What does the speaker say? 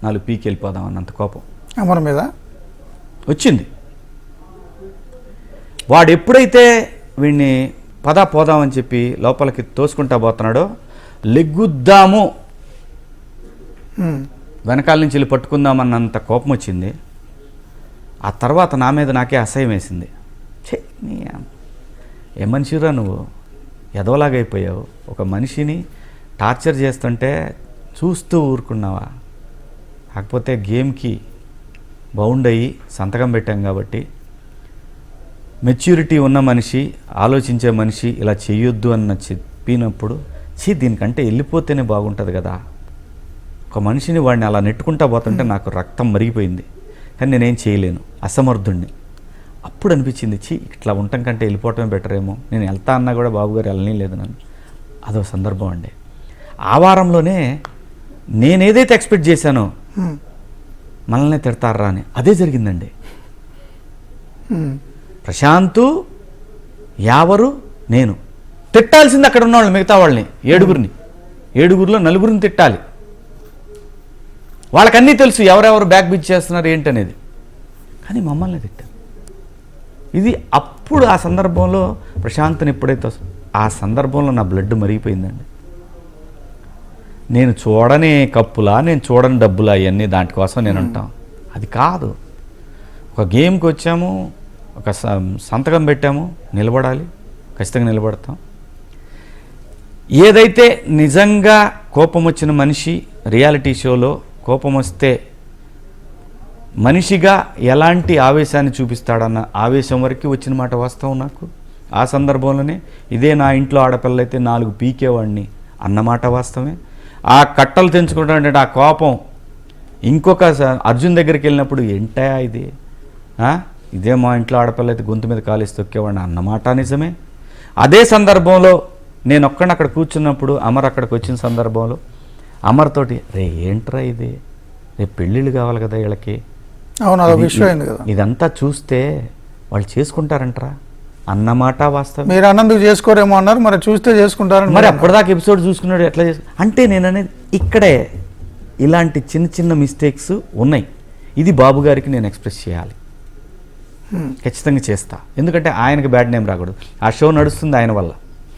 నాలుగు పీకి వెళ్ళిపోదాం అన్నంత కోపం అమర్ మీద వచ్చింది. వాడు ఎప్పుడైతే వీడిని పదా పోదామని చెప్పి లోపలికి తోసుకుంటా పోతున్నాడో లెగ్గుద్దాము వెనకాల నుంచి వెళ్ళి పట్టుకుందామన్నంత కోపం వచ్చింది. ఆ తర్వాత నా మీద నాకే అసహ్యం వేసింది. ఏ మనిషిరా నువ్వు, ఎదవలాగైపోయావు. ఒక మనిషిని టార్చర్ చేస్తుంటే చూస్తూ ఊరుకున్నావా? కాకపోతే గేమ్కి బౌండ్ అయ్యి సంతకం పెట్టాం కాబట్టి మెచ్యూరిటీ ఉన్న మనిషి, ఆలోచించే మనిషి ఇలా చెయ్యొద్దు అన్న చెప్పినప్పుడు దీనికంటే వెళ్ళిపోతేనే బాగుంటుంది కదా. ఒక మనిషిని వాడిని అలా నెట్టుకుంటా పోతుంటే నాకు రక్తం మరిగిపోయింది. కానీ నేనేం చేయలేను, అసమర్థుణ్ణి. అప్పుడు అనిపించింది ఇట్లా ఉండటం కంటే వెళ్ళిపోవటమే బెటర్ ఏమో. నేను వెళ్తా అన్నా కూడా బాబుగారు వెళ్ళని లేదు నన్ను. అదో సందర్భం అండి. ఆ వారంలోనే నేనేదైతే ఎక్స్పెక్ట్ చేశానో మనల్ని తిడతారా అని అదే జరిగిందండి. ప్రశాంతు, యావరు, నేను తిట్టాల్సింది అక్కడ ఉన్న వాళ్ళని, మిగతా వాళ్ళని ఏడుగురిలో నలుగురిని తిట్టాలి. వాళ్ళకన్నీ తెలుసు ఎవరెవరు బ్యాక్ బిచ్ చేస్తున్నారు ఏంటనేది. కానీ మమ్మల్ని తిట్టారు. ఇది అప్పుడు ఆ సందర్భంలో ప్రశాంత్ని ఎప్పుడైతే ఆ సందర్భంలో నా బ్లడ్ మరిగిపోయిందండి. నేను చూడని కప్పులా, నేను చూడని డబ్బులా, అవన్నీ దాంట్కోసం నేను అంటాం. అది కాదు. ఒక గేమ్కి వచ్చాము, ఒక సంతకం పెట్టాము, నిలబడాలి, ఖచ్చితంగా నిలబడతాం. ఏదైతే నిజంగా కోపం వచ్చిన మనిషి రియాలిటీ షోలో కోపం వస్తే మనిషిగా ఎలాంటి ఆవేశాన్ని చూపిస్తాడన్న ఆవేశం వరకు వచ్చిన మాట వాస్తవం. నాకు ఆ సందర్భంలోనే ఇదే నా ఇంట్లో ఆడపిల్లలైతే 4 పీకేవాడిని అన్నమాట వాస్తవమే. ఆ కట్టలు తెంచుకుంటాడంటే ఆ కోపం ఇంకొక అర్జున్ దగ్గరికి వెళ్ళినప్పుడు ఏంటా ఇది, ఇదే మా ఇంట్లో ఆడపిల్ల అయితే గొంతు మీద కాలేసి తొక్కేవాడిని అన్నమాట నిజమే. అదే సందర్భంలో నేను ఒక్కడిని అక్కడ కూర్చున్నప్పుడు అమర్ అక్కడికి వచ్చిన సందర్భంలో అమర్తోటి ఏంట్రా ఇది, రేపు పెళ్ళిళ్ళు కావాలి కదా వీళ్ళకి, ఇదంతా చూస్తే వాళ్ళు చేసుకుంటారంటరా అన్నమాట వాస్తవం. మీరు అన్నందుకు చేసుకోరేమో అన్నారు, మరి చూస్తే చేసుకుంటారని. మరి అప్పటిదాకా ఎపిసోడ్ చూసుకున్నాడు ఎట్లా అంటే నేను అనేది ఇక్కడే ఇలాంటి చిన్న చిన్న మిస్టేక్స్ ఉన్నాయి. ఇది బాబు గారికి నేను ఎక్స్ప్రెస్ చేయాలి, ఖచ్చితంగా చేస్తా. ఎందుకంటే ఆయనకి బ్యాడ్ నేమ్ రాకూడదు. ఆ షో నడుస్తుంది ఆయన వల్ల.